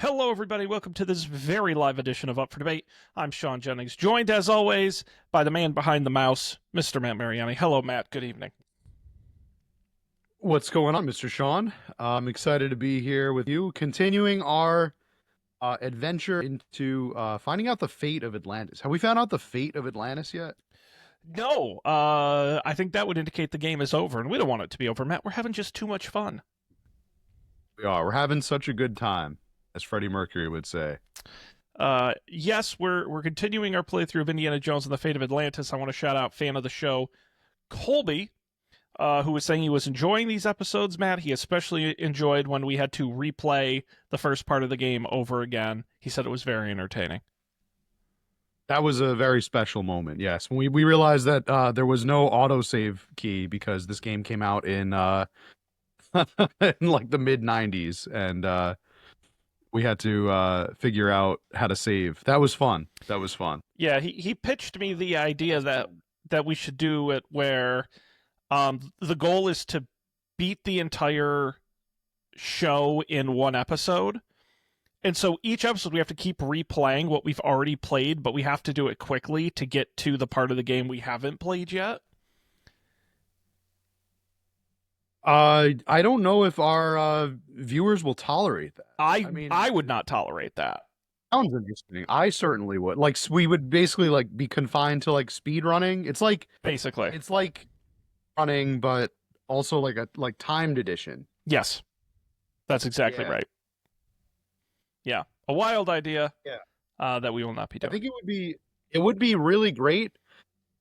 Hello, everybody. Welcome to this very live edition of Up for Debate. I'm Sean Jennings, joined as always by the man behind the mouse, Mr. Matt Mariani. Hello, Matt. Good evening. What's going on, Mr. Sean? I'm excited to be here with you, continuing our adventure into finding out the fate of Atlantis. Have we found out the fate of Atlantis yet? No, I think that would indicate the game is over, and we don't want it to be over, Matt. We're having just too much fun. We are. We're having such a good time, as Freddie Mercury would say. Yes, we're continuing our playthrough of Indiana Jones and the Fate of Atlantis. I want to shout out fan of the show, Colby, who was saying he was enjoying these episodes, Matt. He especially enjoyed when we had to replay the first part of the game over again. He said it was very entertaining. That was a very special moment, yes. When we realized that there was no autosave key because this game came out in, in like the mid-90s, and we had to figure out how to save. That was fun. That was fun. Yeah, he pitched me the idea that we should do it where the goal is to beat the entire show in one episode. And so each episode we have to keep replaying what we've already played, but we have to do it quickly to get to the part of the game we haven't played yet. I don't know if our viewers will tolerate that. I would not tolerate that. Sounds interesting. I certainly would. Like, we would basically like be confined to like speed running. Basically. It's like running, but also like a timed edition. Yes. That's exactly right. Yeah. A wild idea. Yeah. That we will not be doing. I think it would be really great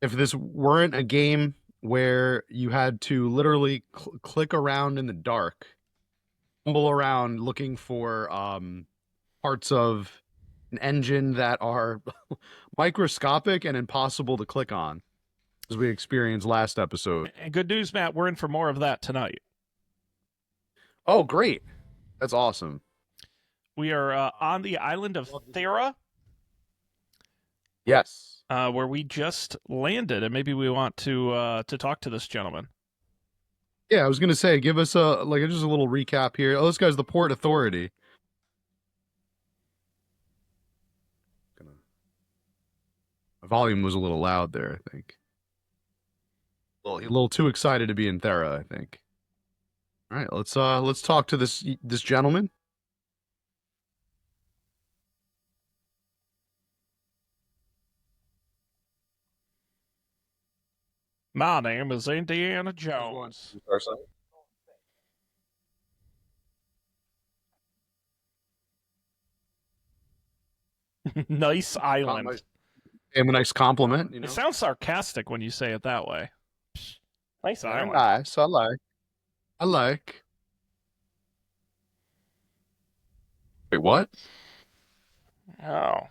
if this weren't a game where you had to literally click around in the dark, fumble around looking for parts of an engine that are microscopic and impossible to click on, as we experienced last episode. And good news, Matt, we're in for more of that tonight. Oh, great. That's awesome. We are on the island of Thera. Yes. Where we just landed, and maybe we want to talk to this gentleman. Yeah, I was gonna say, give us just a little recap here. Oh, this guy's the Port Authority. My volume was a little loud there, I think. A little too excited to be in Thera, I think. All right, let's talk to this gentleman. My name is Indiana Jones. Nice island. And a nice compliment, you know. It sounds sarcastic when you say it that way. Nice island. Nice. I like. Wait, what? Oh.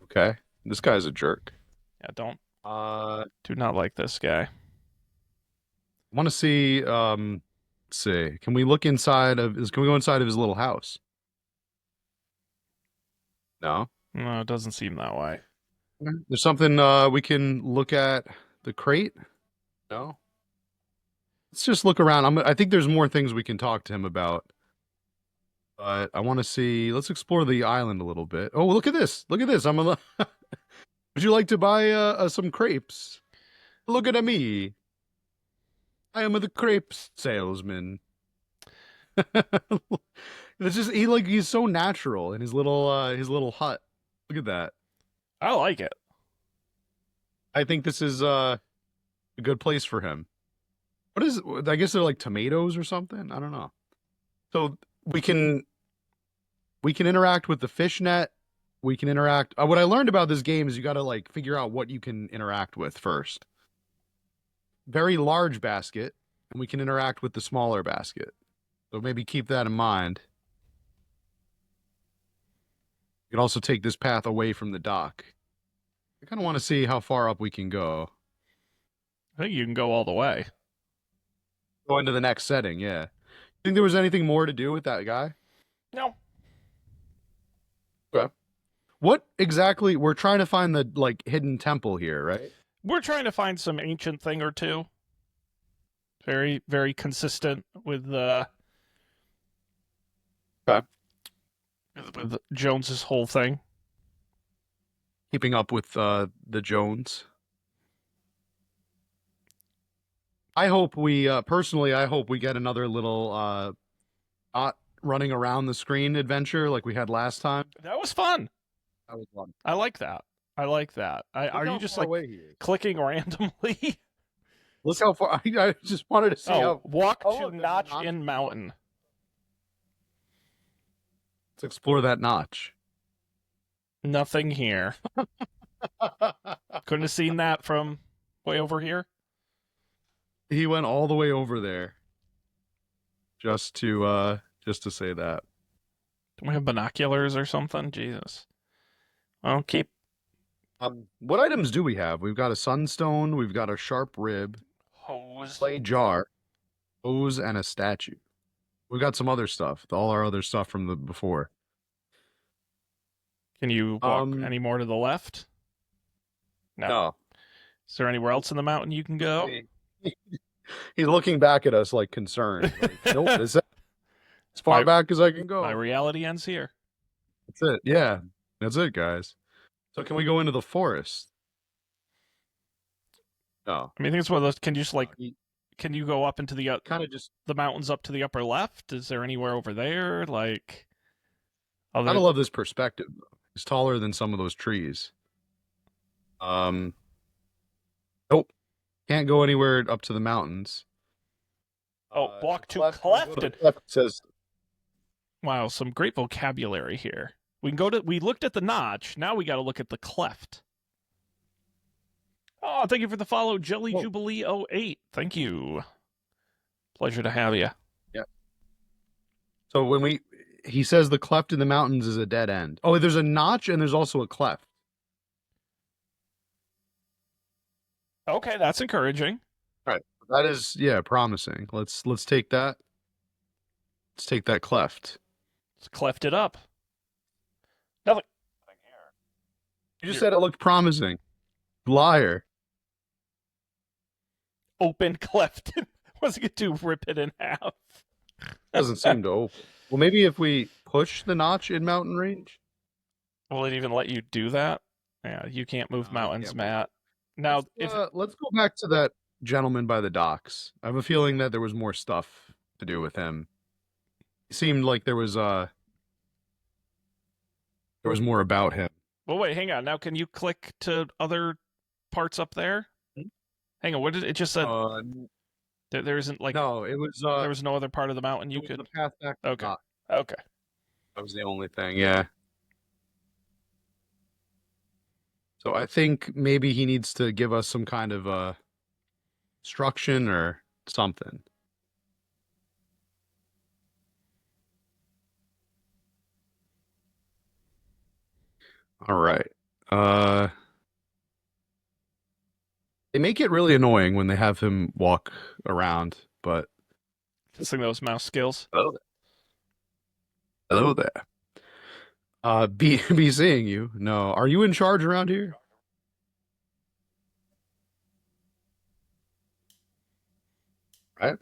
Okay. This guy's a jerk. Yeah, don't. I Do not like this guy. want to see. Let's see. Can we look inside of? Can we go inside of his little house? No. No, it doesn't seem that way. There's something we can look at the crate. No. Let's just look around. I think there's more things we can talk to him about. But I want to see. Let's explore the island a little bit. Oh, look at this! Look at this! Would you like to buy some crepes? Look at me. I am the crepe salesman. It's just he's so natural in his little hut. Look at that. I like it. I think this is a good place for him. What is it? I guess they're like tomatoes or something. I don't know. So we can interact with the fishnet. We can interact. What I learned about this game is you got to like figure out what you can interact with first. Very large basket, and we can interact with the smaller basket. So maybe keep that in mind. You can also take this path away from the dock. I kind of want to see how far up we can go. I think you can go all the way. Go into the next setting, yeah. Think there was anything more to do with that guy? No. Okay. What exactly? We're trying to find the hidden temple here, right? We're trying to find some ancient thing or two. Very, very consistent with Okay. with Jones's whole thing. Keeping up with the Jones. I hope we personally. I hope we get another little not running around the screen adventure like we had last time. That was fun. That was fun. I like that. I like that. Look Are you how just far like away he is. clicking randomly? Look how far. I just wanted to see how. Walk Oh, to look, Notch in Mountain. Let's explore that notch. Nothing here. Couldn't have seen that from way over here. He went all the way over there just to say that. Do we have binoculars or something? Jesus. Well, keep. What items do we have? We've got a sunstone, we've got a sharp rib, Hose. clay jar, hose, and a statue. We've got some other stuff, all our other stuff from the before. Can you walk any more to the left? No. Is there anywhere else in the mountain you can go? He's looking back at us like concerned. Like, nope, this is as far back as I can go. My reality ends here. That's it. Yeah, that's it, guys. So can we go into the forest? No. I mean, I think it's one of those. Can you just like? Can you go up into the kind of just the mountains up to the upper left? Is there anywhere over there? Like, I love this perspective. It's taller than some of those trees. Nope. Can't go anywhere up to the mountains. Walk to Clefton. Says, wow, some great vocabulary here. We can go to. We looked at the notch. Now we got to look at the cleft. Oh, thank you for the follow, Jelly Jubilee 08. Thank you. Pleasure to have you. Yeah. So when he says the cleft in the mountains is a dead end. Oh, there's a notch and there's also a cleft. Okay, that's encouraging. All right. That is, promising. Let's take that. Let's take that cleft. Let's cleft it up. Nothing here. You just said it looked promising. Liar. Open cleft. Was it to rip it in half? Doesn't seem to open. Well, maybe if we push the notch in mountain range. Will it even let you do that? Yeah, you can't move mountains, Matt. Now, let's go back to that gentleman by the docks. I have a feeling that there was more stuff to do with him. It seemed like there was more about him. Well, wait, hang on. Now, can you click to other parts up there? Hang on. What did it just said? There isn't like no. It was there was no other part of the mountain you could. The path back. To okay. The okay. That was the only thing. Yeah. So I think maybe he needs to give us some kind of instruction or something. All right. They make it really annoying when they have him walk around, but testing those mouse skills. Hello there. Be seeing you. No, are you in charge around here? Right.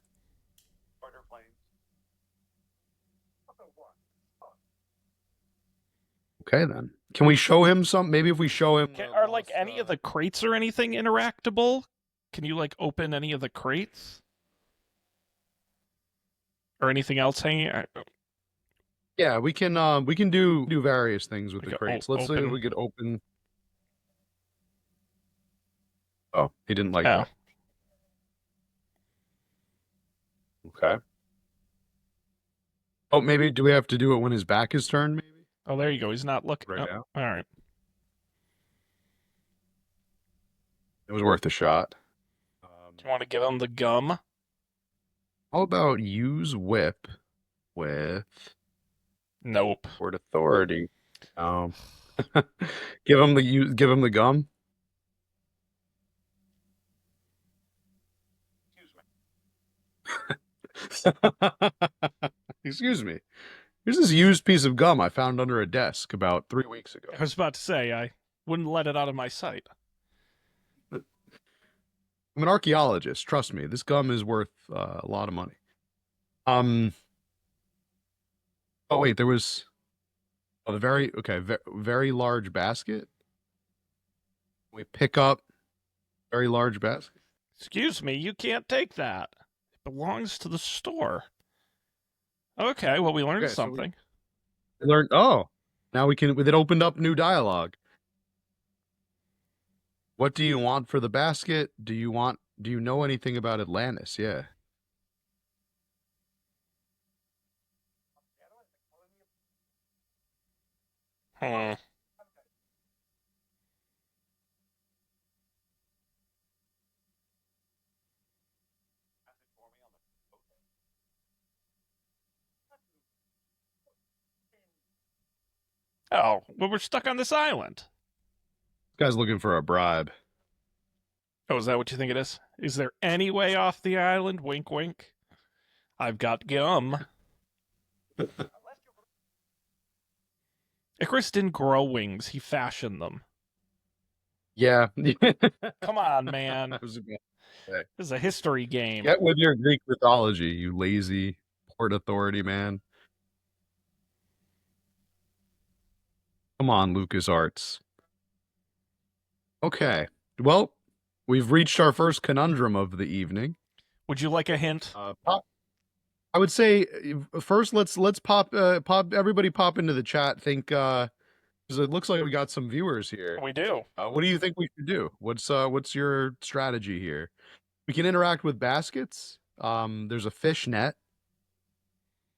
Okay, then. Can we show him some? Maybe if we show him... Are, like, any of the crates or anything interactable? Can you, like, open any of the crates? Or anything else hanging? Yeah, we can do various things with the crates. Let's see if we could open... Oh, he didn't like that. Okay. Oh, maybe do we have to do it when his back is turned, maybe? Oh, there you go. He's not looking right now. All right. It was worth a shot. Do you want to give him the gum? How about use whip with... Nope. Word authority. Give him the gum. Excuse me. Here's this used piece of gum I found under a desk about 3 weeks ago. I was about to say, I wouldn't let it out of my sight. I'm an archaeologist. Trust me, this gum is worth a lot of money. Oh, wait, there was... Oh, the very large basket. We pick up very large basket. Excuse me, you can't take that. It belongs to the store. Okay, well, we learned Okay, so we something. learned. Oh, now we can. It opened up new dialogue. What do you want for the basket? Do you want? Do you know anything about Atlantis? Yeah. Hmm. Oh, well, we're stuck on this island. This guy's looking for a bribe. Oh, is that what you think it is? Is there any way off the island? Wink, wink. I've got gum. Icarus didn't grow wings, he fashioned them. Yeah. Come on, man. I was about to say. This is a history game. Get with your Greek mythology, you lazy port authority man. Come on, Lucas Arts. Okay. Well, we've reached our first conundrum of the evening. Would you like a hint? I would say first let's pop everybody pop into the chat. Think because it looks like we got some viewers here. We do. What do you think we should do? What's your strategy here? We can interact with baskets. There's a fish net.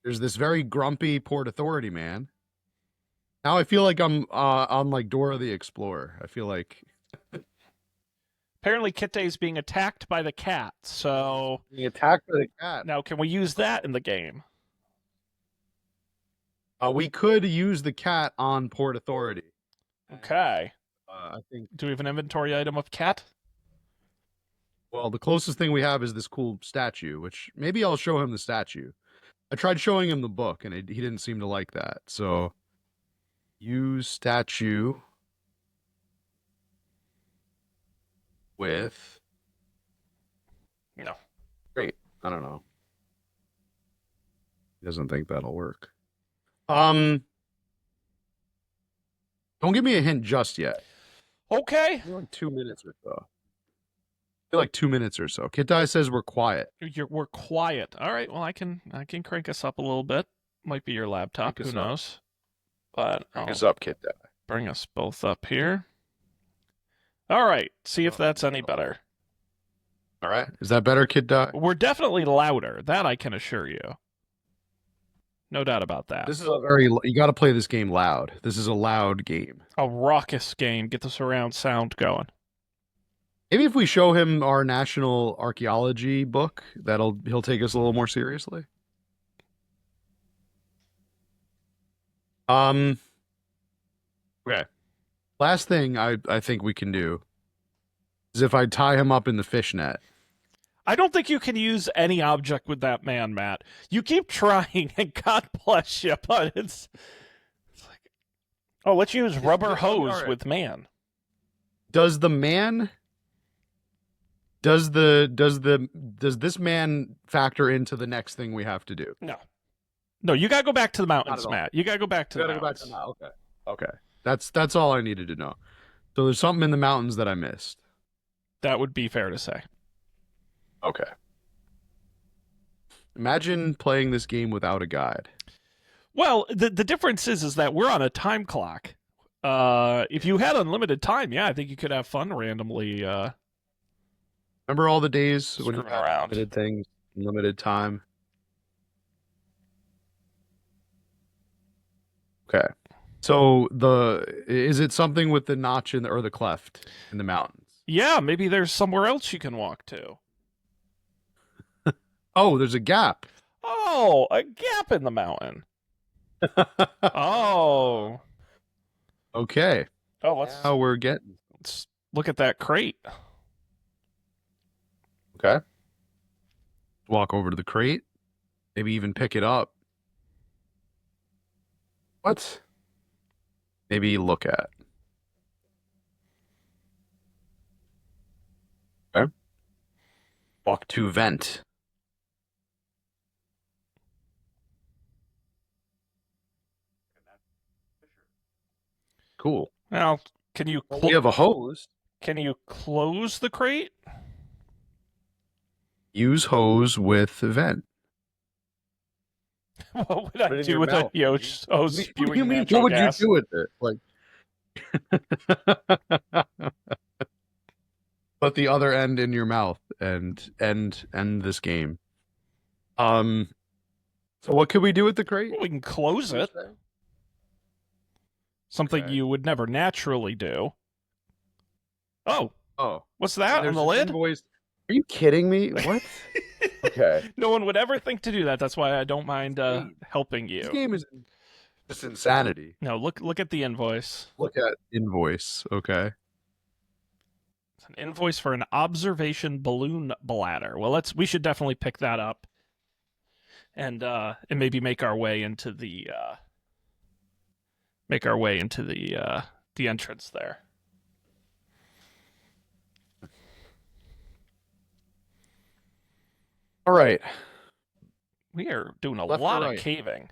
There's this very grumpy Port Authority man. Now I feel like I'm on like Dora the Explorer. I feel like Apparently, Kite is being attacked by the cat, so being attacked by the cat. now can we use that in the game? We could use the cat on Port Authority. Okay. I think. Do we have an inventory item of cat? Well, the closest thing we have is this cool statue, which maybe I'll show him the statue. I tried showing him the book, and he didn't seem to like that. So, use statue with. No. Great. I don't know. He doesn't think that'll work. Don't give me a hint just yet. Okay. Like 2 minutes or so. Like 2 minutes or so. Kitai says we're quiet. We're quiet. All right. Well, I can crank us up a little bit. Might be your laptop. Who knows? But crank us up, Kitai. Bring us both up here. All right. See if that's any better. All right. Is that better, Kitai? We're definitely louder. That I can assure you. No doubt about that. This is a very. You got to play this game loud. This is a loud game. A raucous game. Get the surround sound going. Maybe if we show him our national archaeology book, he'll take us a little more seriously. Okay. Last thing I think we can do is if I tie him up in the fishnet. I don't think you can use any object with that man, Matt. You keep trying, and God bless you, but it's like, oh, let's use rubber hose with man. Does the man? Does this man factor into the next thing we have to do? No, you gotta go back to the mountains, Matt. You gotta go back to the mountains. Okay. That's all I needed to know. So there's something in the mountains that I missed. That would be fair to say. Okay. Imagine playing this game without a guide. Well, the difference is that we're on a time clock. If you had unlimited time, yeah, I think you could have fun randomly. Remember all the days when you Screwing had around. limited things, limited time? Okay. So is it something with the notch or the cleft in the mountains? Yeah, maybe there's somewhere else you can walk to. Oh, there's a gap. Oh, a gap in the mountain. Oh. Okay. Oh, let's look at that crate. Okay. Walk over to the crate. Maybe even pick it up. What? Maybe look at. Okay. Walk to vent. cool. Now, can you We have a hose. close the crate? Use hose with vent. What would I Put it in do your with mouth, a hose What do spewing you mean? natural What would gas? you do with it? Like, put the other end in your mouth and end this game. So what could we do with the crate? Well, we can close it. Something Okay. you would never naturally do. Oh, Oh, what's that on there's the an lid? invoice. Are you kidding me? What? Okay. No one would ever think to do that. That's why I don't mind helping This you. game is just insanity. No, look at the invoice. Look at invoice. Okay. It's an invoice for an observation balloon bladder. Well, we should definitely pick that up, and maybe make our way into the the entrance there. All right. We are doing a Left or lot of right? caving.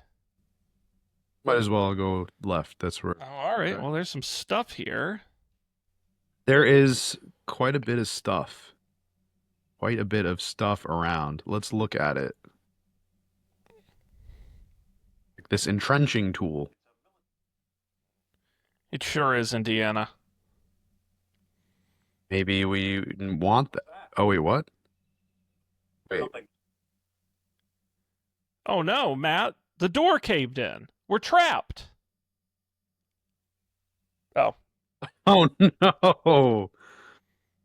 Might as well go left. That's where Oh, all right. Okay. Well, there's some stuff here. there is quite a bit of stuff. Quite a bit of stuff around. Let's look at it. This entrenching tool. It sure is, Indiana. Maybe we want that. Oh, wait, what? Wait. Oh no, Matt! The door caved in. We're trapped. Oh, Oh, no.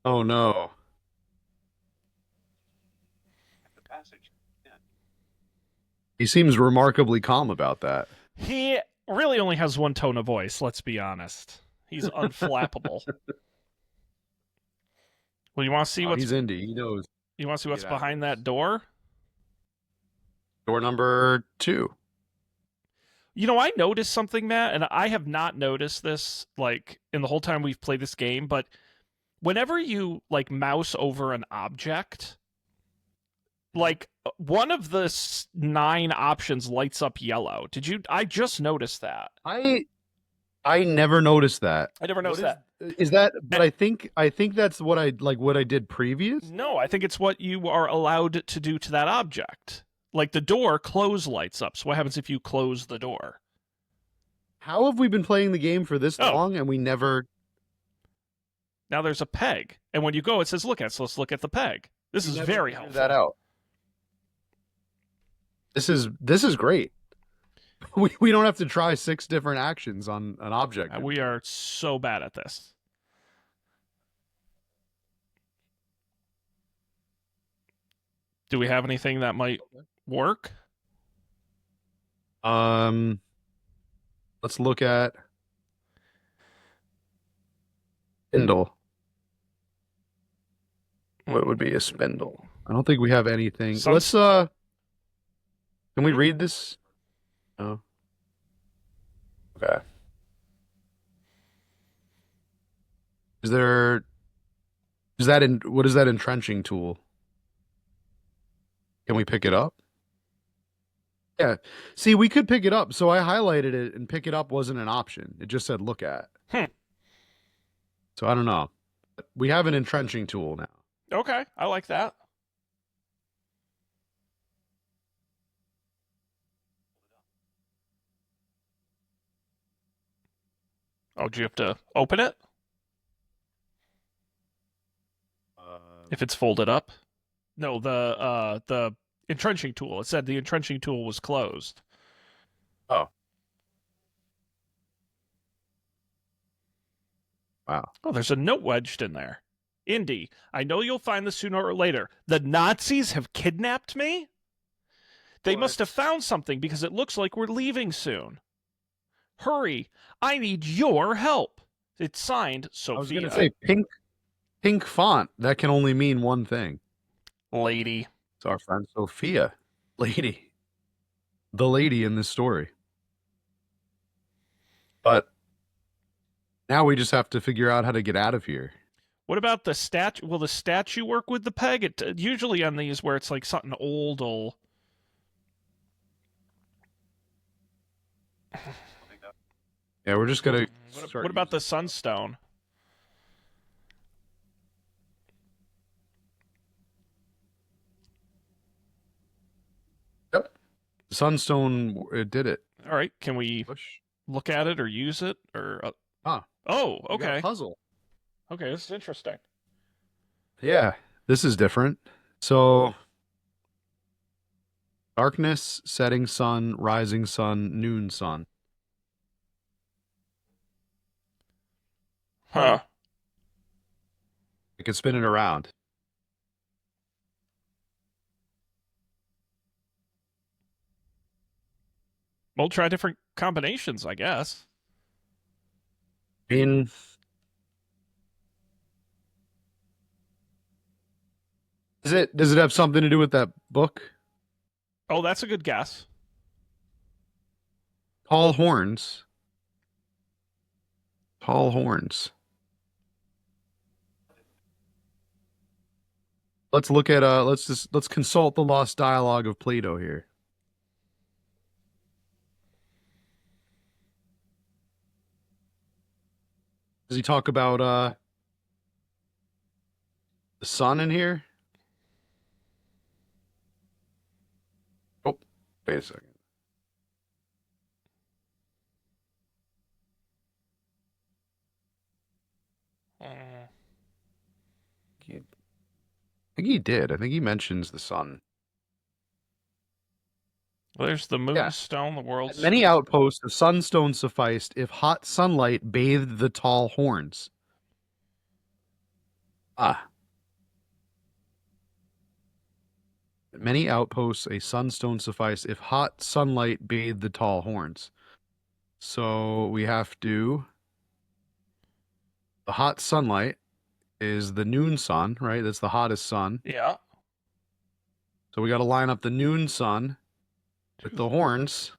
Oh, no. He seems remarkably calm about that. he really only has one tone of voice. Let's be honest. He's unflappable. Well, you want to see Oh, what's he's indie. He knows. you want to see what's Get out of behind this. that door? Door number 2. You know, I noticed something, Matt, and I have not noticed this like in the whole time we've played this game, but whenever you like mouse over an object, like one of the 9 options lights up yellow. I just noticed that. I never noticed that. I never noticed that. Is that? But I think that's what I did previous. No, I think it's what you are allowed to do to that object. Like the door close lights up. So what happens if you close the door? How have we been playing the game for this Oh. long and we never? Now there's a peg, and when you go, it says look at. So let's look at the peg. This is never very figured helpful. that out. This is great. We don't have to try 6 different actions on an object. We are so bad at this. Do we have anything that might work? Let's look at spindle. What would be a spindle? I don't think we have anything. Some- Let's can we read this? No. Okay. What is that entrenching tool? Can we pick it up? Yeah. See, we could pick it up. So I highlighted it and pick it up wasn't an option. It just said look at. So I don't know. We have an entrenching tool now. Okay, I like that. Oh, do you have to open it if it's folded up? No, the entrenching tool. It said the entrenching tool was closed. Oh. Wow. Oh, there's a note wedged in there. Indy, I know you'll find this sooner or later. The Nazis have kidnapped me? They What? must have found something because it looks like we're leaving soon. Hurry, I need your help. It's signed Sophia. I was going to say pink font. That can only mean one thing. Lady. It's our friend Sophia. Lady. The lady in this story. But now we just have to figure out how to get out of here. What about the statue? Will the statue work with the peg? It usually on these where it's like something old will... Yeah, we're just going to What about the Sunstone? Yep. Sunstone, it did it. All right, can we Push. look at it or use it or? Ah, Oh, we got a okay. puzzle. Okay, this is interesting. Yeah, this is different. So, darkness, setting sun, rising sun, noon sun. Huh. I can spin it around. We'll try different combinations, I guess. I mean, does it have something to do with that book? Oh, that's a good guess. Tall horns. Tall horns. Let's look at let's consult the lost dialogue of Plato here. Does he talk about the sun in here? Oh, wait a second. Mm. I think he did. I think he mentions the sun. Well, there's the moonstone, the At world's many outposts, the sunstone sufficed if hot sunlight bathed the tall horns. Ah. At many outposts, a sunstone sufficed if hot sunlight bathed the tall horns. So we have to. The hot sunlight is the noon sun, right? That's the hottest sun. Yeah. So we got to line up the noon sun with the horns.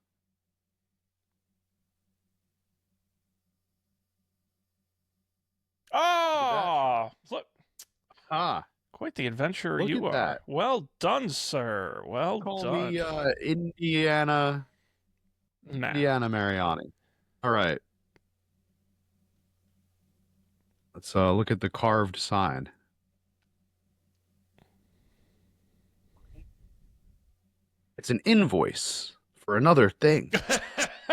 Oh, look. Ah, Quite the adventurer look you at are. that. Well done, sir. Well Call done. me Indiana Nah. Indiana Mariani. All right. Let's look at the carved sign. It's an invoice for another thing.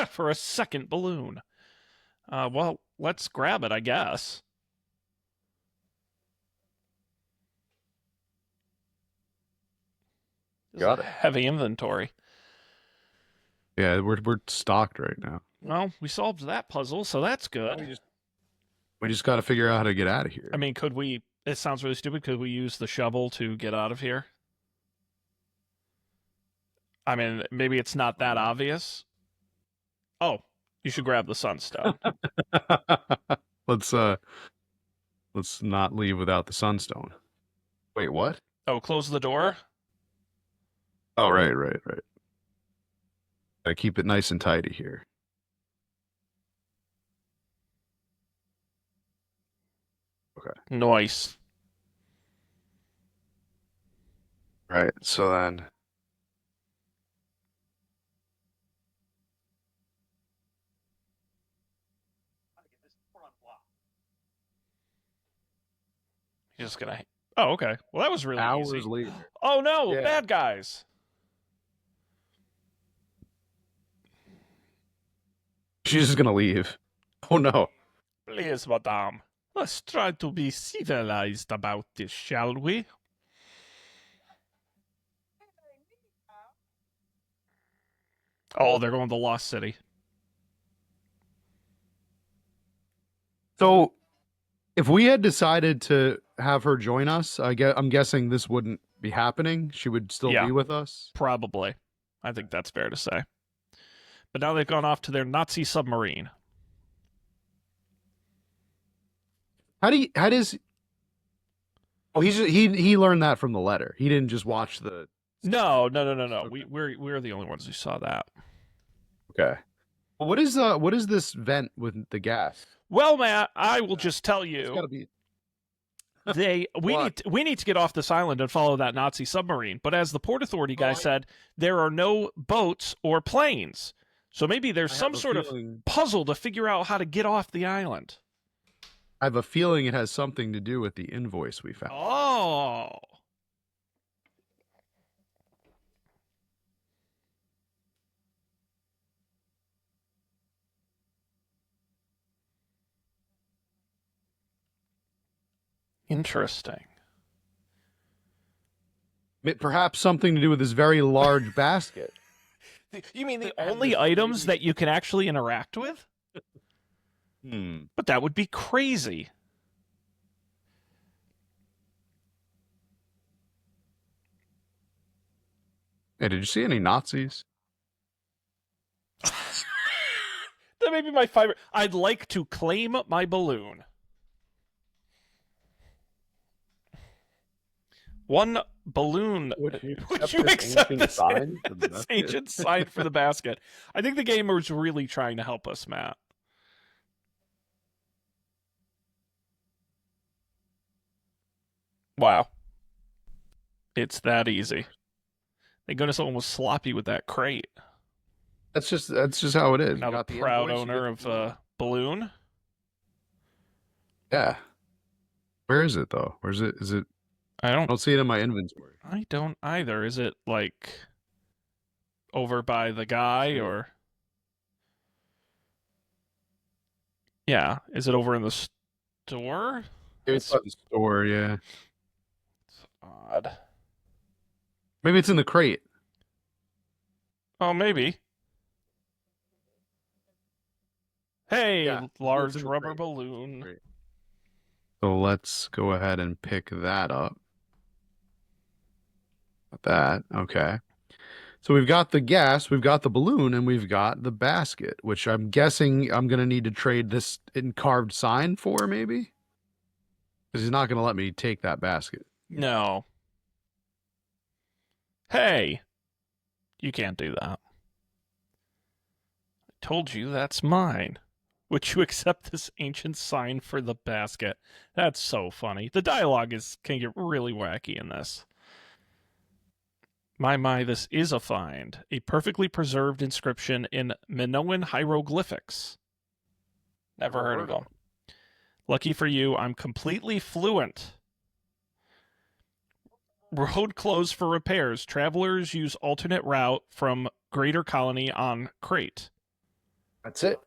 For a second balloon. Well, let's grab it, I guess. Got it. Heavy inventory. Yeah, we're stocked right now. Well, we solved that puzzle, so that's good. We just got to figure out how to get out of here. I mean, could we? It sounds really stupid. Could we use the shovel to get out of here? I mean, maybe it's not that obvious. Oh, you should grab the sunstone. let's not leave without the sunstone. Wait, what? Oh, close the door. Oh, right. Gotta keep it nice and tidy here. Okay. Nice. Right. So then. You're just gonna. Oh, okay. Well, that was really Hours easy. later. Oh no, Yeah. bad guys. She's just gonna leave. Oh no. Please, madame. Let's try to be civilized about this, shall we? Oh, they're going to Lost City. So, if we had decided to have her join us, I'm guessing this wouldn't be happening. She would still Yeah. be with us. Probably. I think that's fair to say. But now they've gone off to their Nazi submarine. How does? Oh, he learned that from the letter. He didn't just watch the. No. Okay. We're the only ones who saw that. Okay. Well, what is this vent with the gas? Well, Matt, I will just tell It's you, gotta be. we need to get off this island and follow that Nazi submarine. But as the Port Authority guy I- said, there are no boats or planes. So maybe there's I some have a sort of feeling. puzzle to figure out how to get off the island. I have a feeling it has something to do with the invoice we found. Oh. Interesting. Perhaps something to do with this very large basket. You mean the And only this items lady- that you can actually interact with? Hmm. But that would be crazy. Hey, did you see any Nazis? That may be my favorite. I'd like to claim my balloon. One balloon. Would you accept this sign for the this basket? ancient sign for the basket? I think the gamer's really trying to help us, Matt. Wow. It's that easy. Thank goodness someone was sloppy with that crate. That's just how it is. Now You the got the proud invoice, you owner get of the balloon. Yeah. Where is it though? Where is it? Is it? I I don't see it in my inventory. don't either. Is it like over by the guy or? Yeah. Is it over in the store? It's at the store. Yeah. It's odd. Maybe it's in the crate. Oh, maybe. Hey, Yeah, large it's in the rubber crate. balloon. Great. So let's go ahead and pick that up. Got that. Okay. So we've got the gas, we've got the balloon, and we've got the basket, which I'm guessing I'm going to need to trade this in carved sign for, maybe? Because he's not going to let me take that basket. No. Hey, you can't do that. I told you that's mine. Would you accept this ancient sign for the basket? That's so funny. The dialogue can get really wacky in this. My, this is a find. A perfectly preserved inscription in Minoan hieroglyphics. Never heard of them. Lucky for you, I'm completely fluent. Road closed for repairs. Travelers use alternate route from Greater Colony on Crate. That's it.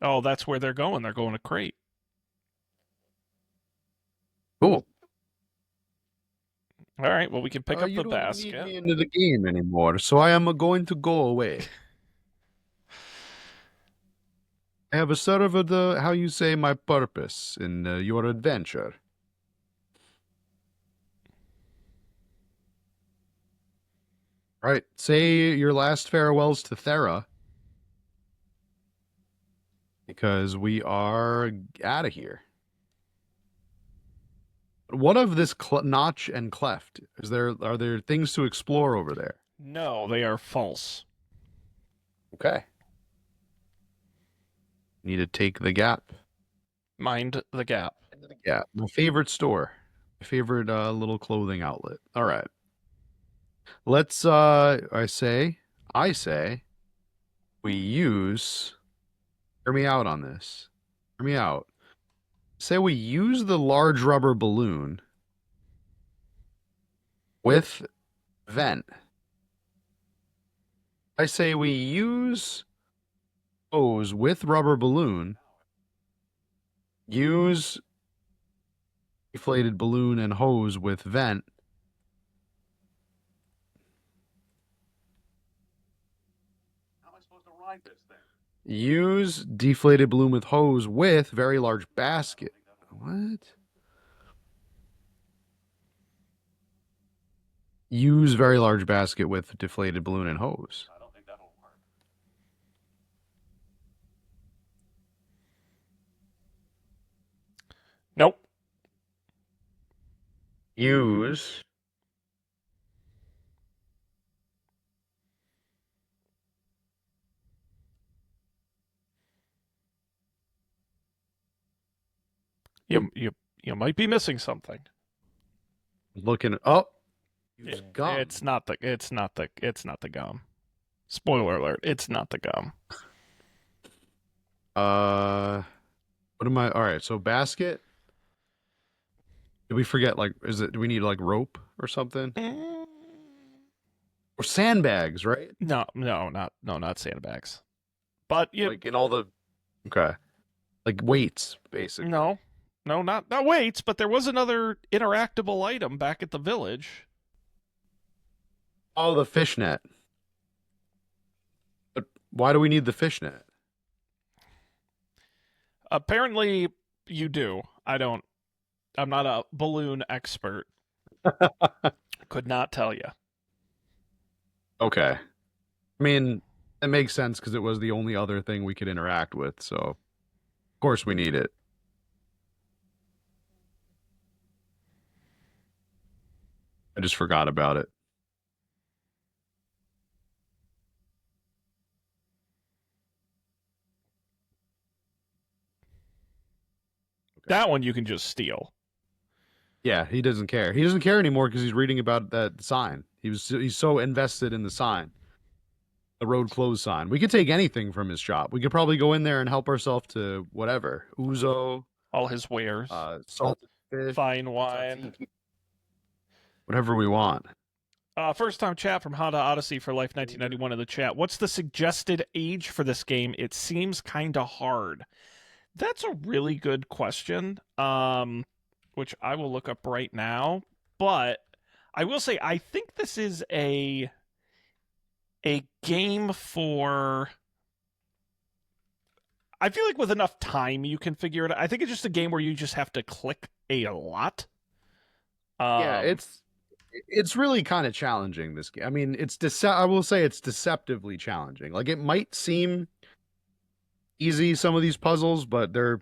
Oh, that's where they're going. They're going to Crate. Cool. All right, well, we can pick up You the don't basket. need me into the game anymore, so I am going to go away. I have served how you say my purpose in your adventure. Right. Say your last farewells to Thera. Because we are out of here. What of this notch and cleft? Are there things to explore over there? No, they are false. Okay. Need to take the gap. Mind the gap. Yeah, my favorite store. My favorite little clothing outlet. All right. Let's I say we use hear me out on this. Hear me out. Say we use the large rubber balloon with vent. I say we use hose with rubber balloon, use deflated balloon and hose with vent. How am I supposed to ride this thing? Use deflated balloon with hose with very large basket. What? Use very large basket with deflated balloon and hose. I don't think that'll work. Nope. Use You might be missing something. looking. Oh, use gum. It's not the gum. Spoiler alert, it's not the gum. What am I? All right, so basket. Did we forget? Like, do we need like rope or something? Mm, Or sandbags, right? not sandbags. But you Like in all the okay, like weights, basically. no, no, not weights. But there was another interactable item back at the village. Oh, the fishnet. But why do we need the fishnet? Apparently, you do. I don't. I'm not a balloon expert. Could not tell you. Okay. I mean, it makes sense because it was the only other thing we could interact with, so of course we need it. I just forgot about it. Okay. That one you can just steal. Yeah, he doesn't care. He doesn't care anymore because he's reading about that sign. He's so invested in the sign, the road closed sign. We could take anything from his shop. We could probably go in there and help ourselves to whatever ouzo, All his wares, salted fish, fine wine. whatever we want. First time chat from Honda Odyssey for Life 1991 in the chat. What's the suggested age for this game? It seems kind of hard. That's a really good question, which I will look up right now. But I will say I think this is a game for. I feel like with enough time you can figure it out. I think it's just a game where you just have to click a lot. Yeah, it's really kind of challenging, this game. I mean, I will say it's deceptively challenging. Like it might seem easy, some of these puzzles, but they're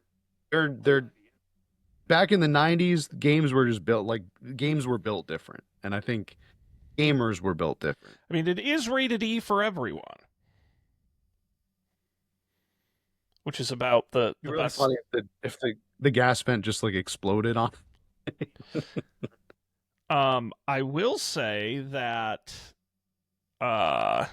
back in the 90s, games were just built like games were built different. And I think gamers were built different. I mean, it is rated E for everyone, which is about the Really best. funny if the gas vent just like exploded on. I will say that uh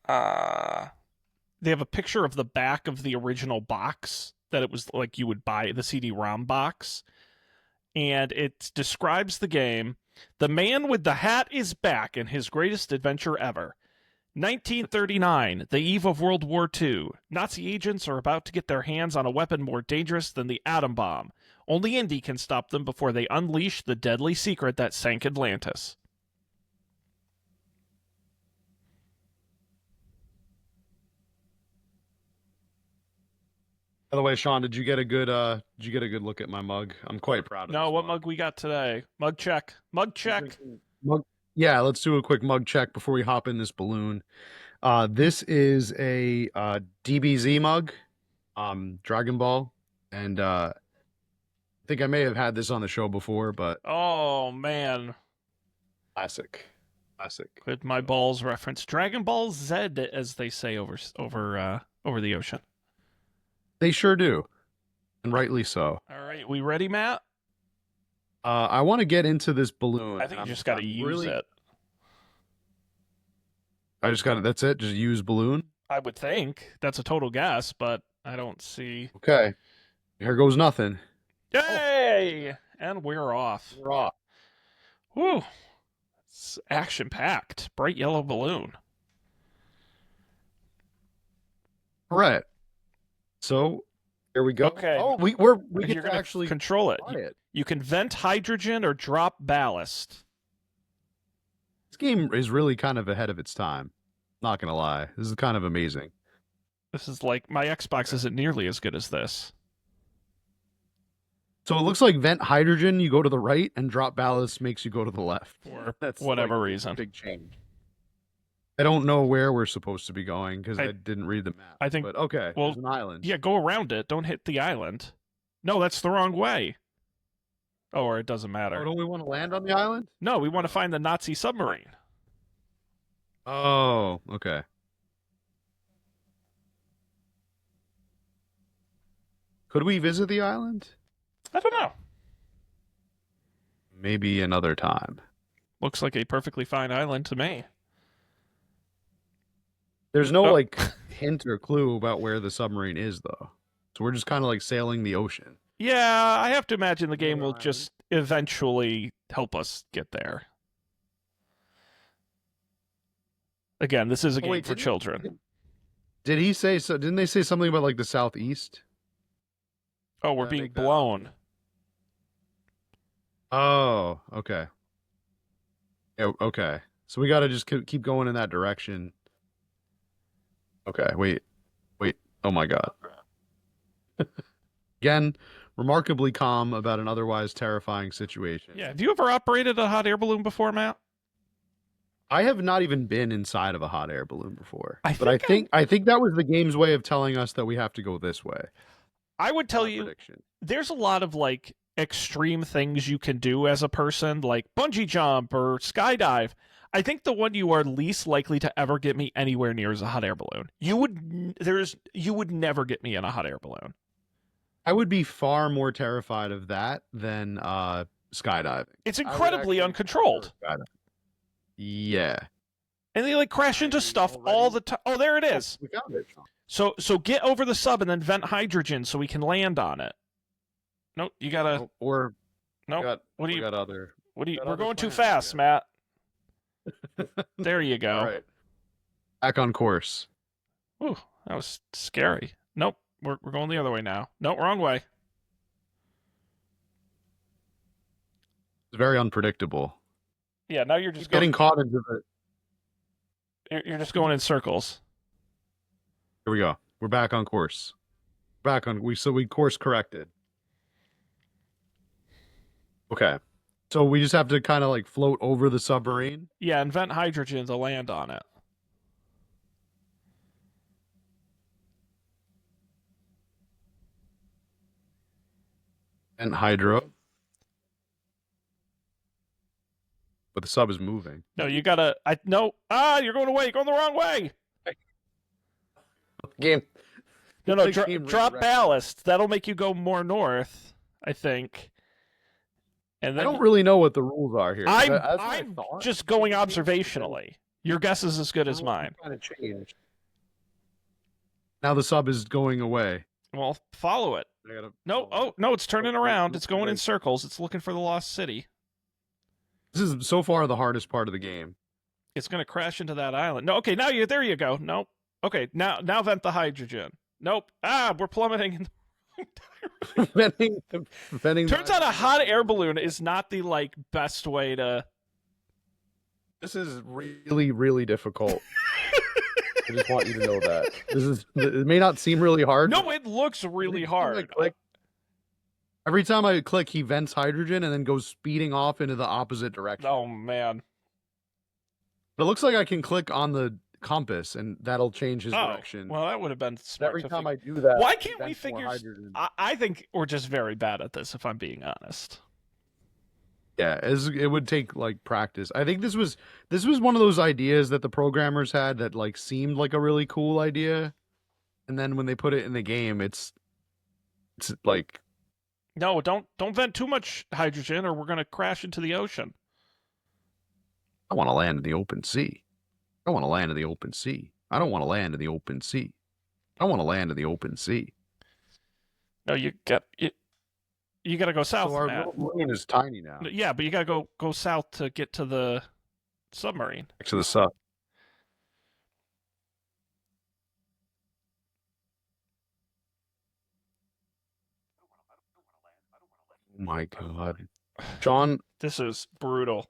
they have a picture of the back of the original box that it was like you would buy the CD-ROM box, and it describes the game. The man with the hat is back in his greatest adventure ever. 1939, the eve of World War II. Nazi agents are about to get their hands on a weapon more dangerous than the atom bomb. Only Indy can stop them before they unleash the deadly secret that sank Atlantis. By the way, Sean, did you get a good look at my mug? I'm quite proud of No, this what mug we got today? Mug check. Mug check. Mug. Yeah, let's do a quick mug check before we hop in this balloon. This is a DBZ mug, Dragon Ball, and I think I may have had this on the show before, but Oh man. classic, classic. With my balls reference. Dragon Ball Z, as they say over the ocean. They sure do, and rightly so. All right, we ready, Matt? I want to get into this balloon. I think you just got to use it. I just got it. That's it. Just use balloon. I would think that's a total guess, but I don't see. Okay, here goes nothing. Yay! And we're off. We're off. Whew. It's action packed. Bright yellow balloon. All right. So here we go. Okay. Oh, we get You're to gonna actually control it. try it. You can vent hydrogen or drop ballast. This game is really kind of ahead of its time. Not gonna lie, this is kind of amazing. This is like my Xbox isn't nearly as good as this. So it looks like vent hydrogen, you go to the right, and drop ballast makes you go to the left. For That's whatever like reason. a big change. I don't know where we're supposed to be going because I didn't read the map. I think. But okay, Well, there's an island. Yeah, go around it. Don't hit the island. No, that's the wrong way. Oh, or it doesn't matter. Oh, don't we want to land on the island? No, we want to find the Nazi submarine. Oh, okay. Could we visit the island? I don't know. Maybe another time. Looks like a perfectly fine island to me. There's no Oh, like hint or clue about where the submarine is, though. So we're just kind of like sailing the ocean. yeah, I have to imagine the game Another will island. just eventually help us get there. Again, this is a Oh game wait, for children. did he say so? Didn't they say something about like the southeast? Oh, we're Did I being make that up? blown. Oh, okay. Yeah, okay. So we got to just keep going in that direction. Okay, wait. Oh my God. Again, remarkably calm about an otherwise terrifying situation. Yeah, have you ever operated a hot air balloon before, Matt? I have not even been inside of a hot air balloon before, I but I think think I think that was the game's way of telling us that we have to go this way. I would tell My you prediction. there's a lot of like extreme things you can do as a person, like bungee jump or skydive. I think the one you are least likely to ever get me anywhere near is a hot air balloon. You would never get me in a hot air balloon. I would be far more terrified of that than skydiving. It's I would incredibly actually prefer uncontrolled. skydiving. Yeah. And they like crash into I stuff all already. the time. Oh, there it Oh, is. we found it. So get over the sub and then vent hydrogen so we can land on it. Nope, you gotta. Oh, or Nope. got What do we you? got other. What do you? Got We're other going too plans, I fast, guess. Matt. There you All go. right. Back on course. Ooh, that was scary. Nope, we're going the other way now. Nope, wrong way. It's very unpredictable. Yeah, now you're just Keep going. getting caught into the. You're just going in circles. Here we go. We're back on course. Back on we course corrected. Okay. So we just have to kind of like float over the submarine. Yeah, and vent hydrogen to land on it. And hydro. But the sub is moving. No, you gotta. I no. Ah, you're going away. You're going the wrong way. Game. No, no. The game Drop redirected. ballast. That'll make you go more north. I think. And I then don't really know what the rules are here. I'm That's what I I'm thought. just going observationally. Your guess is as good as mine. Kind of changed. Now the sub is going away. Well, follow it. I gotta No, follow oh no, it's turning Oh, around. no, It's going in right. circles. It's looking for the lost city. This is so far the hardest part of the game. It's going to crash into that island. No, okay, now you there you go. Nope. Okay, now vent the hydrogen. Nope. Ah, we're plummeting. venting, venting. Turns out a hot air balloon is not the like best way to. This is really, really difficult. I just want you to know that this is. It may not seem really hard. No, it looks really hard. Every time I click, he vents hydrogen and then goes speeding off into the opposite direction. Oh man. But it looks like I can click on the compass and that'll change his direction. Well, that would have been smart. Every time I do that, why it can't we vents more figure? hydrogen. I think we're just very bad at this. If I'm being honest. Yeah, it would take like practice. I think this was one of those ideas that the programmers had that like seemed like a really cool idea, and then when they put it in the game, it's like No, don't vent too much hydrogen, or we're gonna crash into the ocean. I want to land in the open sea. I want to land in the open sea. I don't want to land in the open sea. I want to land in the open sea. No, you got to go south. So our Matt. little balloon is tiny now. Yeah, but you got to go south to get to the submarine. Next to the sub. Oh my God, John. This is brutal.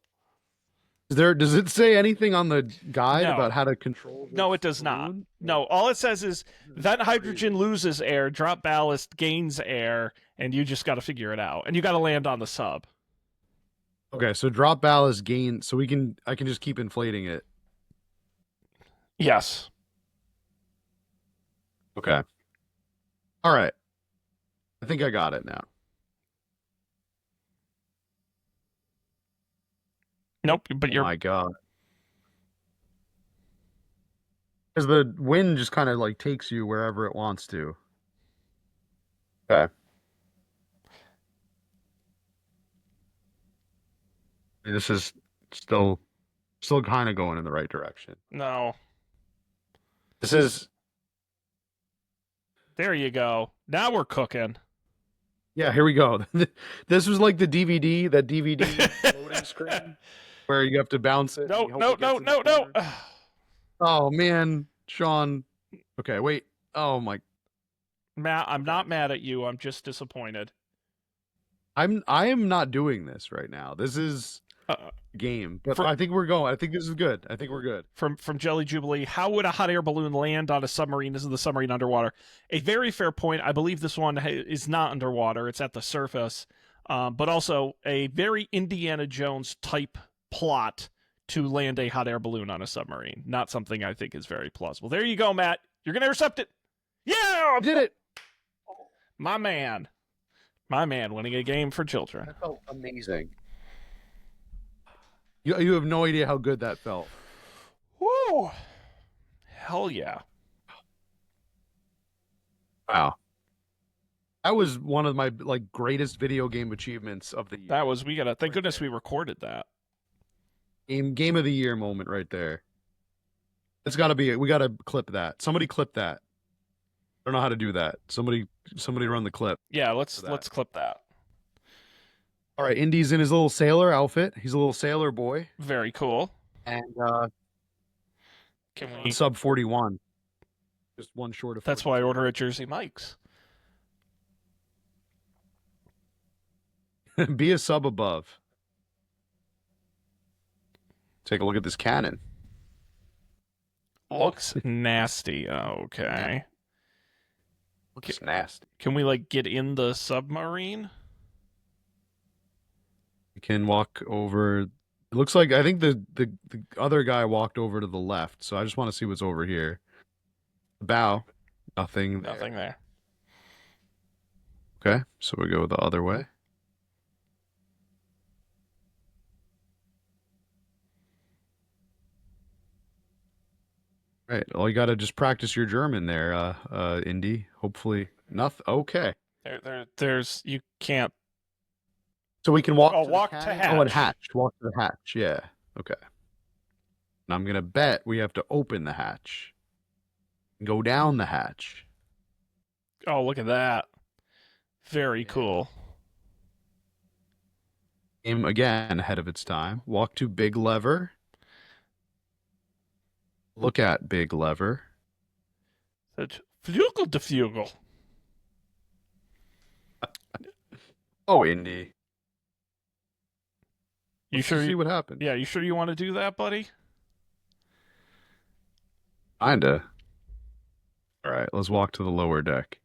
Does it say anything on the guide No. about how to control? No, it does not. No, all it says is vent hydrogen loses air, drop ballast gains air, and you just got to figure it out. And you got to land on the sub. Okay, so drop ballast gain, so I can just keep inflating it. Yes. Okay. All right. I think I got it now. Nope, but Oh you're my God. Because the wind just kind of like takes you wherever it wants to. Okay. This is still kind of going in the right direction. No. This is There you go. Now we're cooking. yeah. Here we go. This was like the DVD, that DVD loading screen where you have to bounce it. And No, you hope no, it no, gets in the no, no. corner. Oh man, Sean. Okay, wait. Oh my. Matt, I'm not mad at you. I'm just disappointed. I am not doing this right now. This is Uh, a game, but For- I think we're going. I think this is good. I think we're good. from Jelly Jubilee, how would a hot air balloon land on a submarine? Isn't the submarine underwater? A very fair point. I believe this one is not underwater. It's at the surface. But also a very Indiana Jones type plot to land a hot air balloon on a submarine. Not something I think is very plausible. There you go, Matt. You're going to intercept it. Yeah! I did it. My man. My man winning a game for children. That felt amazing. You have no idea how good that felt. Woo! Hell yeah. Wow. That was one of my like greatest video game achievements of the year. That was, we gotta, thank goodness we recorded that. Game of the year moment right there. It's gotta be, we gotta clip that. Somebody clip that. I don't know how to do that. Somebody run the clip. Yeah, let's clip that. All right, Indy's in his little sailor outfit. He's a little sailor boy. Very cool. And Can we? sub 41. Just one short of That's 42. why I order at Jersey Mike's. Be a sub above. Take a look at this cannon. Looks nasty. Okay. Looks nasty. Can we like get in the submarine? You can walk over. It looks like I think the other guy walked over to the left, so I just want to see what's over here. The bow. Nothing there. Nothing there. Okay, so we go the other way. Right. Well, you got to just practice your German there, Indy. Hopefully, nothing. Okay. There's you can't. So we can walk. Oh, to walk the to cannon? hatch. Oh, and hatch. Walk to the hatch. Yeah. Okay. And I'm gonna bet we have to open the hatch. Go down the hatch. Oh, look at that. Very cool. Game again ahead of its time. Walk to big lever. Look at big lever. That's Flugel de Flugel. Oh, Indy. You Let's sure? see what happens. Yeah, you sure you want to do that, buddy? Kinda. All right, let's walk to the lower deck.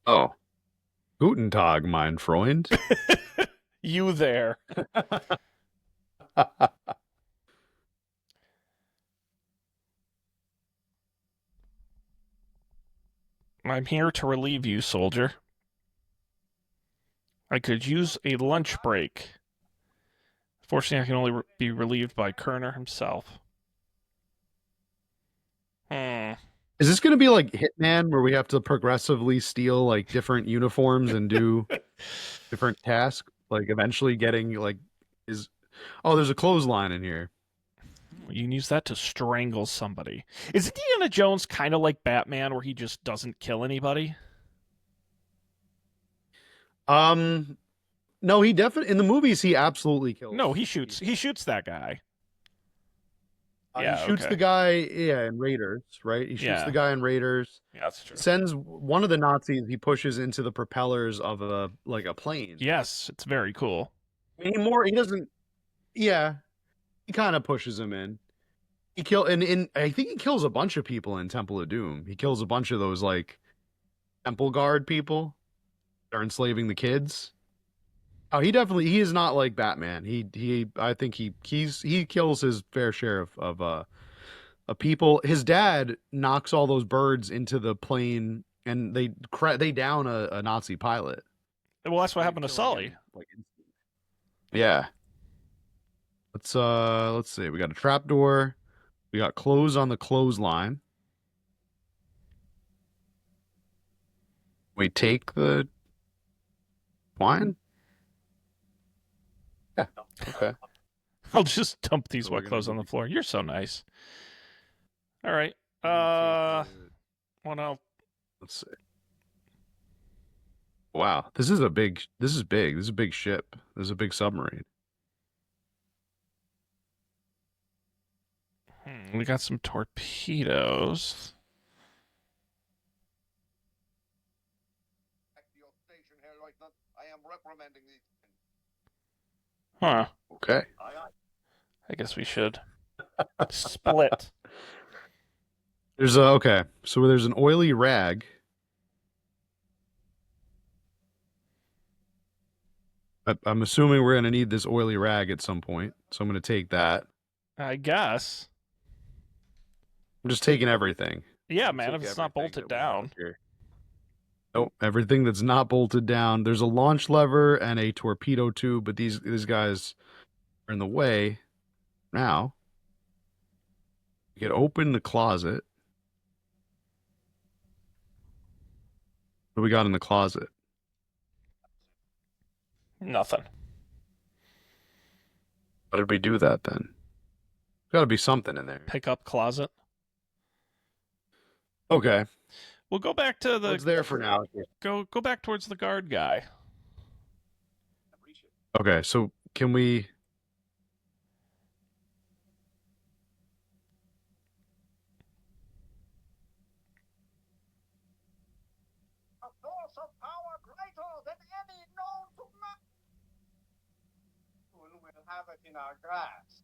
Oh. Guten Tag, mein Freund. You there. I'm here to relieve you, soldier. I could use a lunch break. Fortunately, I can only be relieved by Kerner himself. Is this going to be like Hitman, where we have to progressively steal like different uniforms and do different tasks? Like eventually getting like oh, there's a clothesline in here. You can use that to strangle somebody. Is Indiana Jones kind of like Batman, where he just doesn't kill anybody? No, he definitely in the movies he absolutely kills. No, he shoots. He shoots that guy. Yeah, he shoots okay. the guy, in Raiders, right? He shoots the guy in Raiders. Yeah, that's true. Sends one of the Nazis. He pushes into the propellers of a plane. Yes, it's very cool. He doesn't. Yeah, he kind of pushes him in. He I think he kills a bunch of people in Temple of Doom. He kills a bunch of those like temple guard people that are enslaving the kids. Oh, he is not like Batman. I think he kills his fair share of people. His dad knocks all those birds into the plane, and they down a Nazi pilot. Well, that's what happened to Sully. Yeah. Let's see. We got a trapdoor. We got clothes on the clothesline. We take the Wine? Yeah. Okay. I'll just dump these So we're wet gonna clothes on the need- floor. You're so nice. All right. Well, now, Let's see. Wow, this is big. This is big. This is a big ship. This is a big submarine. we got some torpedoes. I am reprimanding these. Huh. Okay. I guess we should split. There's a okay. So there's an oily rag. I'm assuming we're gonna need this oily rag at some point, so I'm gonna take that. I guess. I'm just taking everything. Yeah, Take man, if it's not everything bolted that we have down. here. Nope, everything that's not bolted down. There's a launch lever and a torpedo tube, but these guys are in the way. Now, we can open the closet. What do we got in the closet? Nothing. How did we do that then? Got to be something in there. Pick up closet. Okay, We'll go back to the what's there for now? go back towards the guard guy. Okay, so can we? A force of power greater than any known to man. Soon we'll have it in our grasp.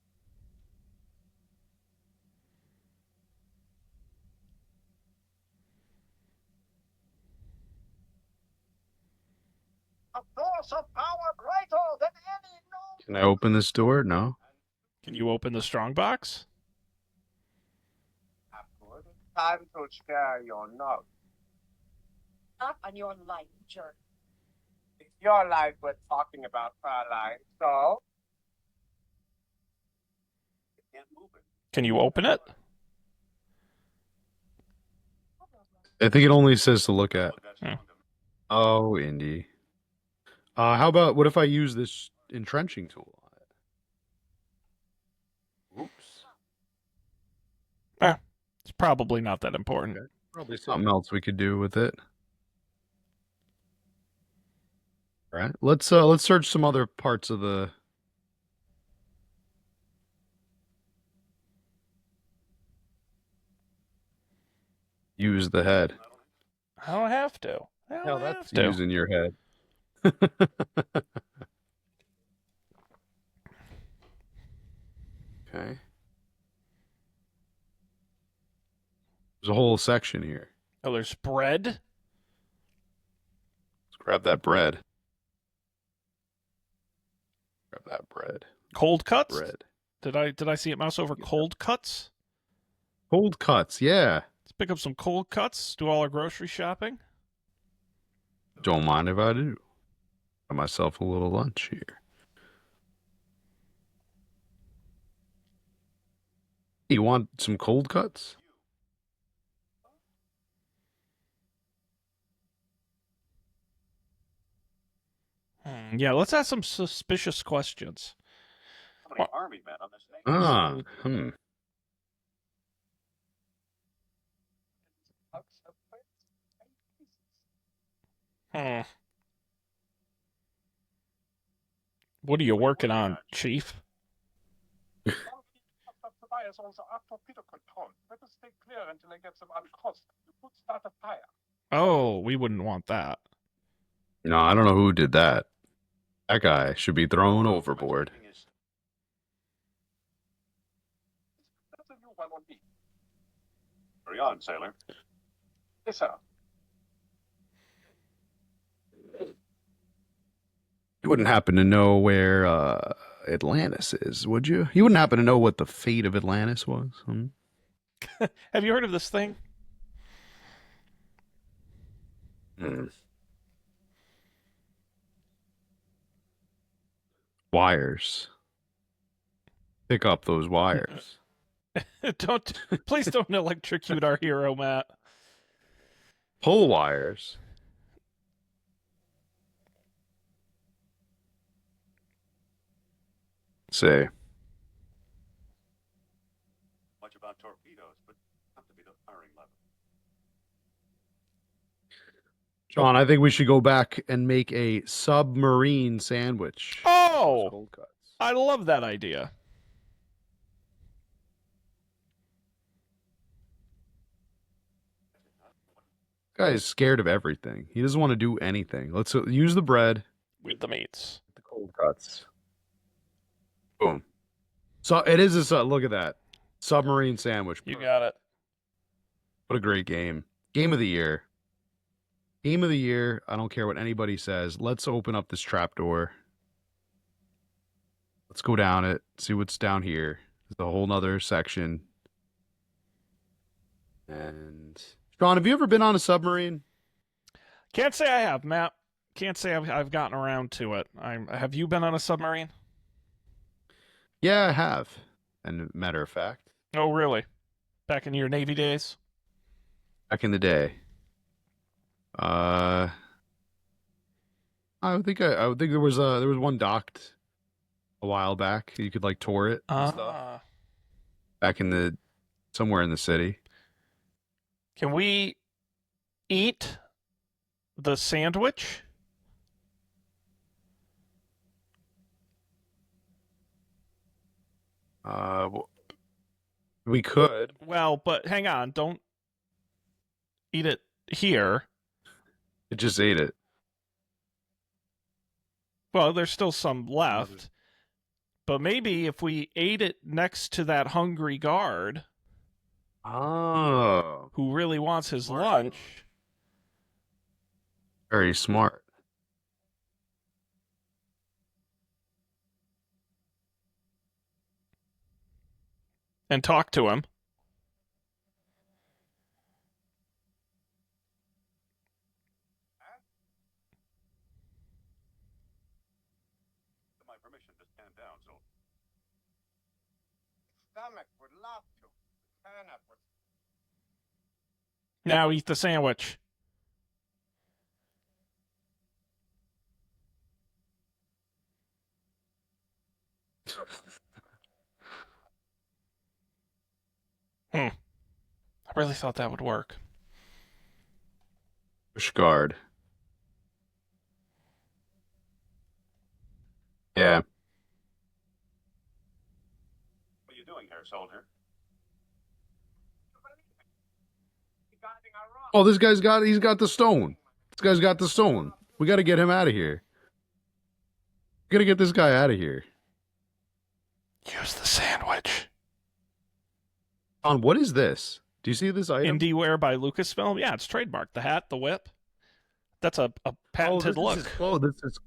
A force of power greater than any known. Can I open this door? No. Can you open the strong box? Afterward, time to scare your nose. Not on your life, jerk. It's your life we're talking about, Fraulein. So. You can't move it. Can you open it? I think it only says to look at. Hmm. Oh, Indy. How about what if I use this entrenching tool on it? Oops. It's probably not that important. Okay. Probably something else we could do with it. All right. Let's search some other parts of the. Use the head. I don't have to. I Hell, don't that's have to. using your head. Okay. There's a whole section here. Oh, there's bread. Let's grab that bread. Grab that bread. Cold cuts. Bread. Did I see it mouse over cold cuts? Cold cuts, yeah. Let's pick up some cold cuts. Do all our grocery shopping. Don't mind if I do. Got myself a little lunch here. You want some cold cuts? Yeah, let's ask some suspicious questions. How many army men on this thing? Ah, Hmm. What are you working on, Chief? Tobias also are torpedo control. Let us stay clear until I get them uncrossed. You could start a fire. Oh, we wouldn't want that. No, I don't know who did that. That guy should be thrown overboard. That's a new one on me. Hurry on, sailor. Yes, sir. You wouldn't happen to know where Atlantis is, would you? You wouldn't happen to know what the fate of Atlantis was? Hmm? Have you heard of this thing? Wires. Pick up those wires. Please don't electrocute our hero, Matt. Pull wires. see. Much about torpedoes, but not to be the firing level. John, I think we should go back and make a submarine sandwich. Oh! Those cold cuts. I love that idea. Guy's scared of everything. He doesn't want to do anything. Let's use the bread. With the meats. The cold cuts. Boom. So it is a look at that submarine sandwich. You got it. What a great game. Game of the year. Game of the year. I don't care what anybody says. Let's open up this trapdoor. Let's go down it. See what's down here. There's a whole nother section. And Sean, have you ever been on a submarine? Can't say I have, Matt. Can't say I've gotten around to it. Have you been on a submarine? Yeah, I have. And matter of fact, Oh, really? Back in your Navy days? back in the day. I would think there was one docked a while back. You could like tour it and stuff. Back in the somewhere in the city. Can we eat the sandwich? We could. Well, but hang on. Don't eat it here. It just ate it. Well, there's still some left. But maybe if we ate it next to that hungry guard Oh, who really wants his Smart. lunch. very smart. And talk to him. With my permission to stand down, so Stomach would love to. Cannot would. Now eat the sandwich. I really thought that would work. Push guard. Yeah. what are you doing here, soldier? Regarding our rock. Oh, he's got the stone. This guy's got the stone. We got to get him out of here. We got to get this guy out of here. Use the sandwich. On what is this? Do you see this item? IndieWare by Lucasfilm. Yeah, it's trademarked. The hat, the whip. That's a patented this look. is his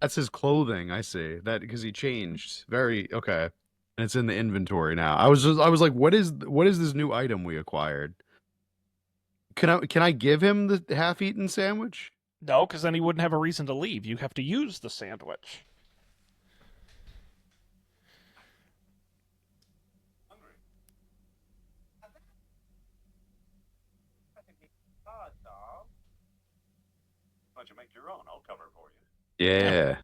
that's his clothing. I see that because he changed. Very okay, and it's in the inventory now. I was like, what is this new item we acquired? Can I give him the half-eaten sandwich? No, because then he wouldn't have a reason to leave. You have to use the sandwich. Hungry? Oh, dog. Why don't you make your own? I'll cover for you. Yeah.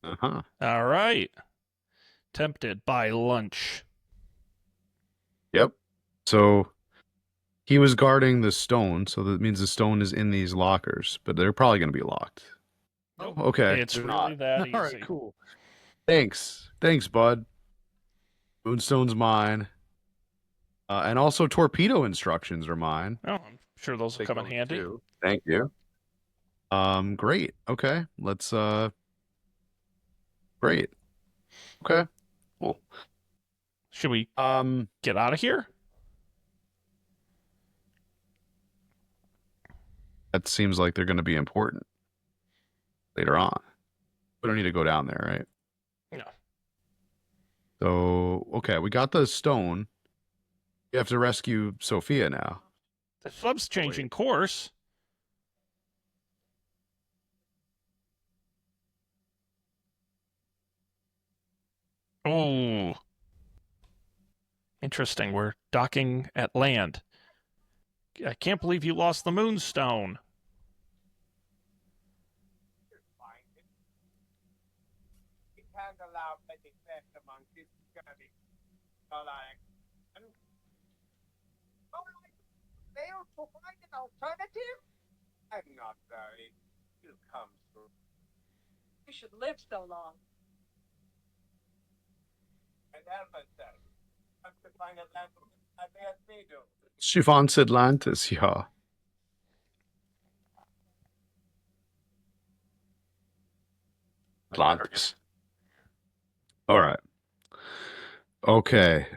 Uh-huh. All right. Tempted by lunch. Yep. So he was guarding the stone, so that means the stone is in these lockers, but they're probably going to be locked. Nope. Oh, okay. It's They're really not. that easy. All right, cool. Thanks, bud. Moonstone's mine. And also torpedo instructions are mine. Oh, I'm sure those will Take come in those handy. too. Thank you. Great. Okay. Let's great. Okay. Cool. Should we Um get out of here? that seems like they're gonna be important later on. We don't need to go down there, right? No. So okay, we got the stone. You have to rescue Sophia now. The sub's changing course. Oh. Interesting. We're docking at land. I can't believe you lost the moonstone. Find it. It that the monkey's gonna be like, oh, like, fail to find an alternative? I'm not worried. You'll come through. You should live so long. And Albert said, have to find Atlantis. I bet me do. Fate of Atlantis, ja. Atlantis. All right. Okay.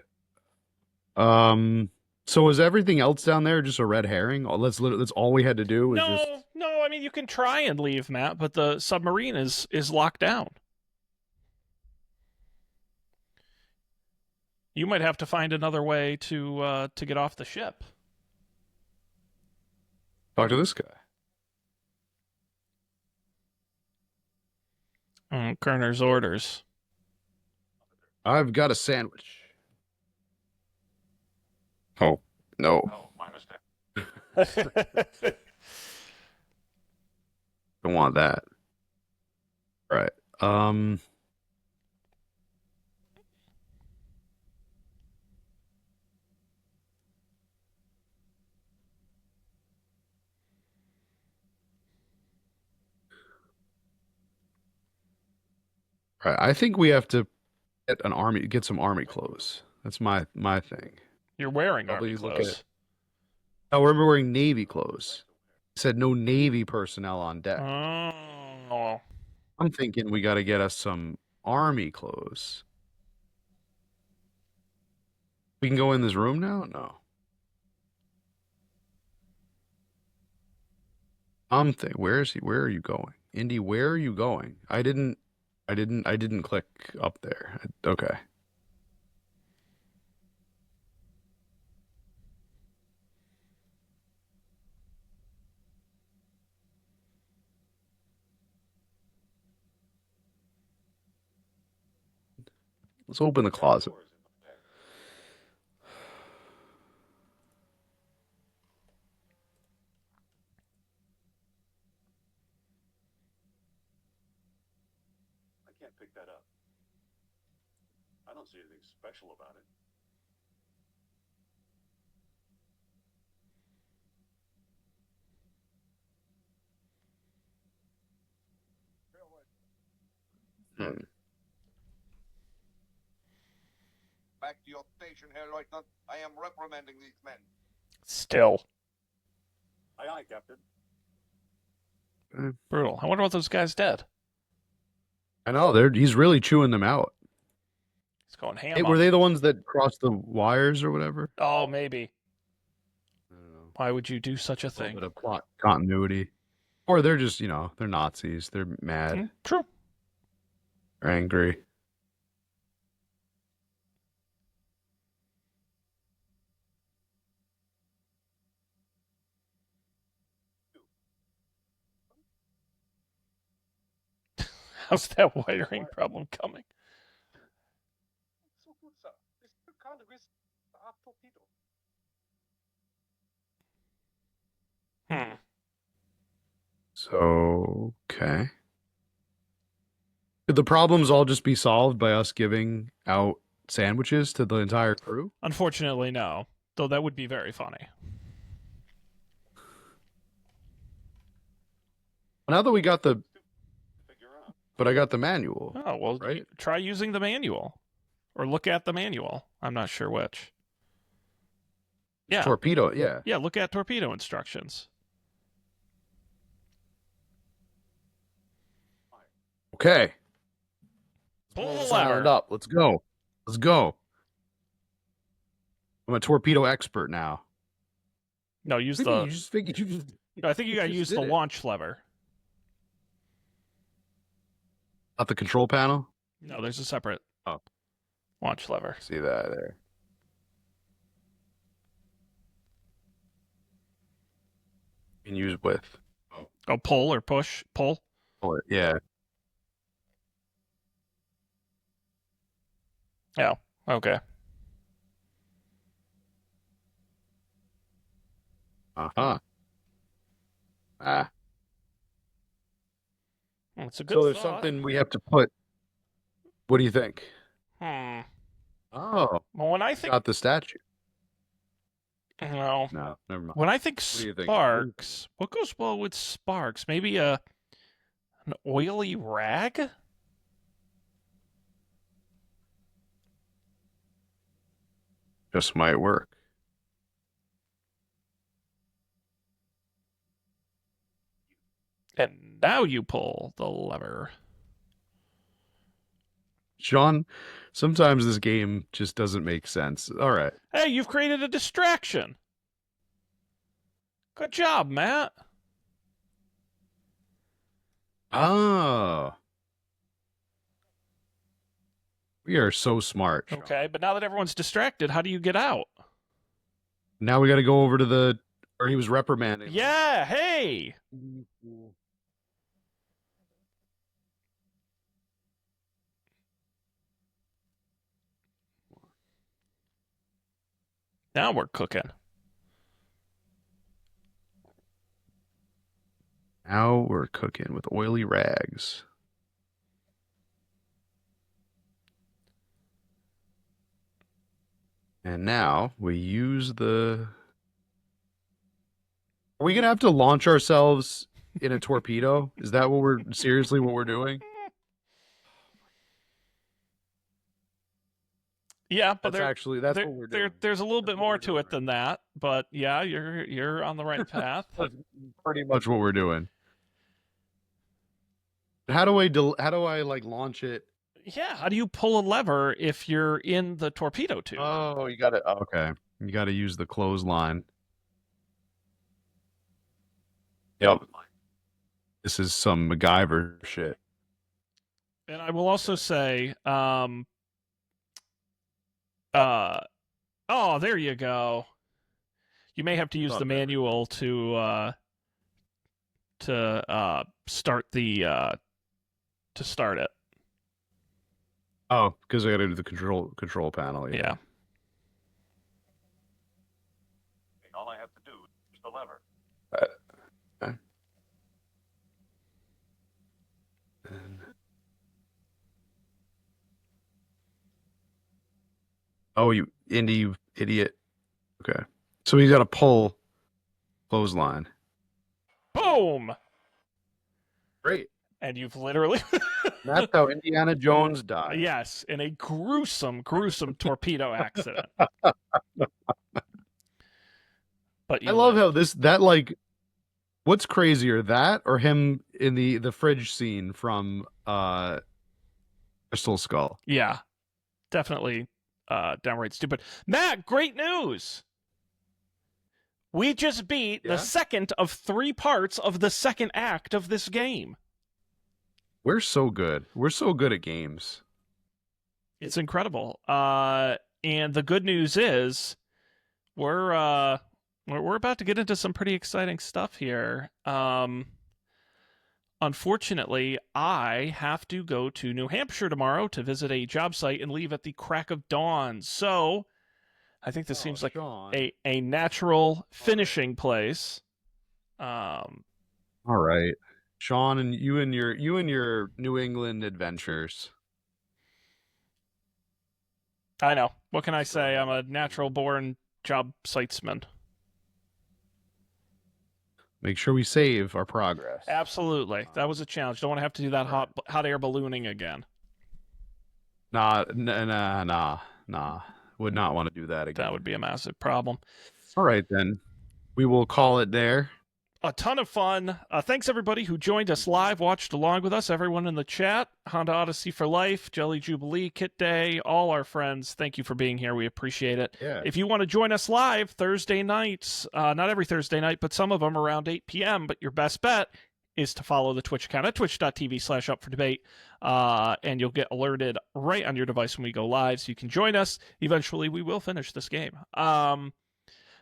So was everything else down there just a red herring? That's all we had to do was No, just no. I mean, you can try and leave, Matt, but the submarine is locked down. You might have to find another way to get off the ship. talk to this guy. Kerner's orders. I've got a sandwich. Oh, no. Oh, my mistake. Don't want that. All right. All right. I think we have to get some army clothes. That's my thing. You're wearing Probably army look clothes. at- Oh, we're wearing Navy clothes. It said no Navy personnel on deck. Oh. I'm thinking we got to get us some army clothes. We can go in this room now? No. Where is he? Where are you going? Indy, where are you going? I didn't click up there. Okay. Let's open the closet. I can't pick that up. I don't see anything special about it. Hmm. Back to your station, Herr Lieutenant. I am reprimanding these men. Still. Aye, aye, Captain. Brutal. I wonder what those guys did. I know he's really chewing them out. He's going ham Hey, on were they them. the ones that crossed the wires or whatever? Oh, maybe. I don't know. Why would you do such a A little thing? bit of plot continuity. Or they're just, they're Nazis. They're mad. True. They're angry. How's that wiring problem coming? So good, sir. This can't risk our torpedo. So, okay. Could the problems all just be solved by us giving out sandwiches to the entire crew? Unfortunately, no. Though that would be very funny. Now that we got Figure out. but I got the manual. Oh, well, Right. try using the manual. Or look at the manual. I'm not sure which. Yeah. Torpedo, yeah. Yeah, look at torpedo instructions. Okay. Pull the Signed lever. up. Let's go. Let's go. I'm a torpedo expert now. No, use Maybe the... you just figured you just I think you gotta just use did the it. launch lever. Not the control panel? No, there's a separate Oh. launch lever. See that there. You can use with. Oh, pull or push? Pull? Pull it. Yeah. Yeah. Okay. Uh-huh. Ah. Well, it's a good So there's thought. something we have to put. What do you think? Hmm. Oh, Well, when I think, got the statue. well, No, never mind. when I think What do you think? sparks, what goes well with sparks? Maybe an oily rag? Just might work. And now you pull the lever. Sean, sometimes this game just doesn't make sense. All right. Hey, you've created a distraction. Good job, Matt. Oh. We are so smart. Sean. Okay, but now that everyone's distracted, how do you get out? Now we got to go over to where he was reprimanding. Yeah, hey. Now we're cooking. Now we're cooking with oily rags. And now we use the... Are we going to have to launch ourselves in a torpedo? Is that what we're... Seriously what we're doing? Yeah, but That's what we're doing. there's a little That's bit what more we're to doing, it than that. But yeah, you're on the right path. That's pretty much what we're doing. How do I like launch it? Yeah, how do you pull a lever if you're in the torpedo tube? Oh, you got to... Okay. You got to use the clothesline. Yep. This is some MacGyver shit. And I will also say, oh, there you go. You may have to use Oh, the there we manual to start to start it. Oh, because I got to do the control panel. Yeah. All I have to do is the lever. Oh, you indie, you idiot. Okay. So he's got to pull clothesline. Boom! Great. And you've literally That's how Indiana Jones died. yes, in a gruesome torpedo accident. But I love how that like, what's crazier, that or him in the fridge scene from Crystal Skull? yeah, definitely downright stupid. Matt, great news! We just beat Yeah? the second of 3 parts of the second act of this game. We're so good. We're so good at games. It's incredible. And the good news is we're about to get into some pretty exciting stuff here. Unfortunately, I have to go to New Hampshire tomorrow to visit a job site and leave at the crack of dawn. So I think this seems like Sean. a natural finishing place. All right. Sean, and you and your New England adventures. I know. What can I say? I'm a natural born job sitesman. Make sure we save our progress. Absolutely. That was a challenge. Don't want to have to do that hot air ballooning again. Nah. Would not want to do that again. That would be a massive problem. All right, then. We will call it there. A ton of fun. Thanks, everybody who joined us live, watched along with us, everyone in the chat, Honda Odyssey for Life, Jelly Jubilee, Kit Day, all our friends. Thank you for being here. We appreciate it. Yeah. If you want to join us live Thursday nights, not every Thursday night, but some of them around 8 p.m., but your best bet is to follow the Twitch account at twitch.tv/upfordebate, and you'll get alerted right on your device when we go live, so you can join us. Eventually, we will finish this game.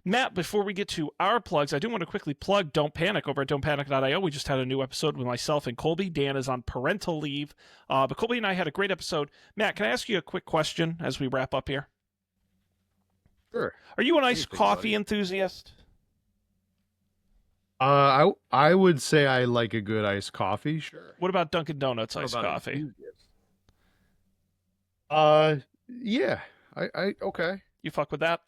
Matt, before we get to our plugs, I do want to quickly plug Don't Panic over at don'tpanic.io. We just had a new episode with myself and Colby. Dan is on parental leave, but Colby and I had a great episode. Matt, can I ask you a quick question as we wrap up here? Sure. Are you an iced coffee enthusiast? I would say I like a good iced coffee. Sure. What about Dunkin' Donuts iced coffee? Yeah. I okay. You fuck with that?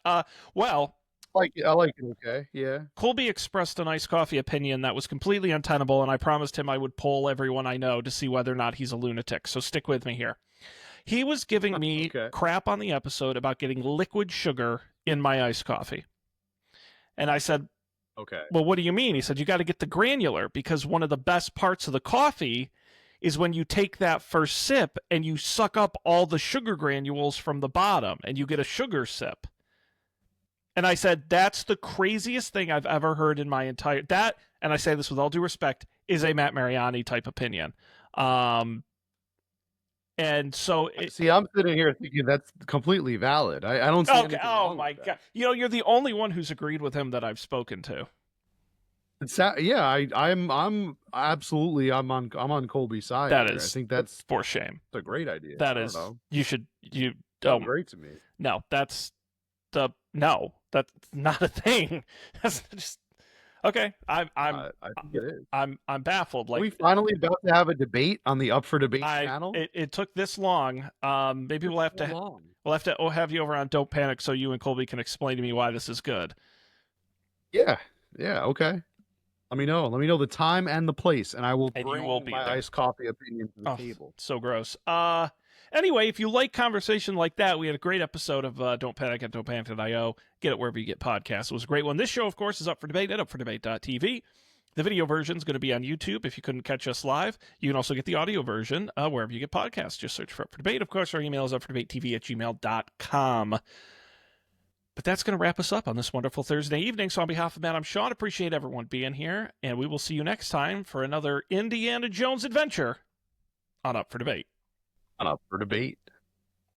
Well, I like it. Okay. Yeah. Colby expressed an iced coffee opinion that was completely untenable, and I promised him I would poll everyone I know to see whether or not he's a lunatic. So stick with me here. He was giving me Okay. crap on the episode about getting liquid sugar in my iced coffee. And I said, Okay. well, what do you mean? He said, you got to get the granular, because one of the best parts of the coffee is when you take that first sip and you suck up all the sugar granules from the bottom and you get a sugar sip. And I said, that's the craziest thing I've ever heard in my entire... That, and I say this with all due respect, is a Matt Mariani type opinion. And so... See, I'm sitting here thinking that's completely valid. I don't see anything wrong Oh, my with God. that. You know, you're the only one who's agreed with him that I've spoken to. Yeah, I'm absolutely I'm on Colby's side. That here. is I think that's for shame. a great idea. That I is... don't know. You should... You... Sounds great to me. No, that's that's not a thing. That's just okay. I think it is. I'm baffled. Like, Are we finally about to have a debate on the Up for Debate channel? It took this long. Maybe we'll have to have you over on Don't Panic so you and Colby can explain to me why this is good. Yeah. Okay. Let me know the time and the place, and I will And you bring will be my there. iced coffee opinion to the table. So gross. Anyway, if you like conversation like that, we had a great episode of Don't Panic at Don'tPanic.io. Get it wherever you get podcasts. It was a great one. This show, of course, is up for debate at upfordebate.tv. The video version is going to be on YouTube if you couldn't catch us live. You can also get the audio version wherever you get podcasts. Just search for Up for Debate. Of course, our email is upfordebatetv@gmail.com. But that's going to wrap us up on this wonderful Thursday evening. So on behalf of Matt, I'm Sean. Appreciate everyone being here. And we will see you next time for another Indiana Jones adventure on Up for Debate. Up for Debate.